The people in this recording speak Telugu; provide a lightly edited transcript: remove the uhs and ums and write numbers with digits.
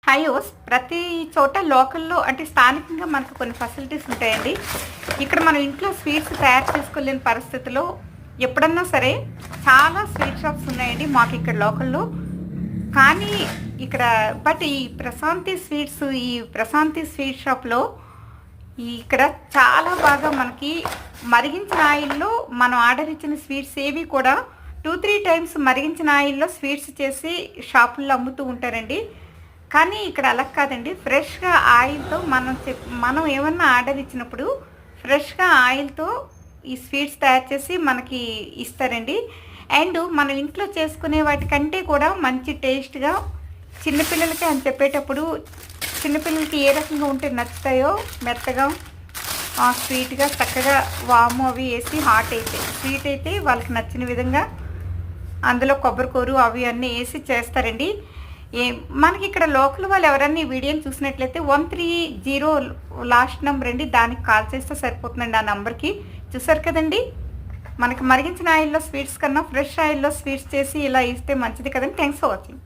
హైయోస్ ప్రతి చోట లోకల్‌లో అంటే స్థానికంగా మనకు కొన్ని ఫెసిలిటీస్ ఉంటాయండి. ఇక్కడ మనం ఇంట్లో స్వీట్స్ తయారు చేసుకోలేని పరిస్థితిలో ఎప్పుడన్నా సరే చాలా స్వీట్ షాప్స్ ఉన్నాయండి మాకిక్కడ లోకల్‌లో. కానీ ఇక్కడ ఈ ప్రశాంతి స్వీట్ షాప్‌లో ఇక్కడ చాలా బాగా మనకి మరిగించిన ఆయిల్‌లో మనం ఆర్డర్ ఇచ్చిన స్వీట్స్ ఏవి కూడా 2, 3 టైమ్స్ మరిగించిన ఆయిల్‌లో స్వీట్స్ చేసి షాపుల్లో అమ్ముతూ ఉంటారండి. కానీ ఇక్కడ అలా కాదండి. ఫ్రెష్‌గా ఆయిల్‌తో మనం ఏమన్నా ఆర్డర్ ఇచ్చినప్పుడు ఫ్రెష్‌గా ఆయిల్‌తో ఈ స్వీట్స్ తయారు చేసి మనకి ఇస్తారండి. అండ్ మనం ఇంట్లో చేసుకునే వాటికంటే కూడా మంచి టేస్ట్‌గా చిన్నపిల్లలకి అని చెప్పేటప్పుడు చిన్నపిల్లలకి ఏ రకంగా ఉంటే నచ్చుతాయో మెత్తగా స్వీట్‌గా చక్కగా వాము అవి వేసి స్వీట్ అయితే వాళ్ళకి నచ్చిన విధంగా అందులో కొబ్బరికూరు అవి అన్నీ వేసి చేస్తారండి. మనకి ఇక్కడ లోకల్ వాళ్ళు ఎవరన్నా ఈ వీడియోని చూసినట్లయితే 130 లాస్ట్ నెంబర్ అండి. దానికి కాల్ చేస్తే సరిపోతుందండి ఆ నెంబర్కి. చూసారు కదండి, మనకి మరిగించిన ఆయిల్లో స్వీట్స్ కన్నా ఫ్రెష్ ఆయిల్లో స్వీట్స్ చేసి ఇలా ఇస్తే మంచిది కదండి. Thanks for watching.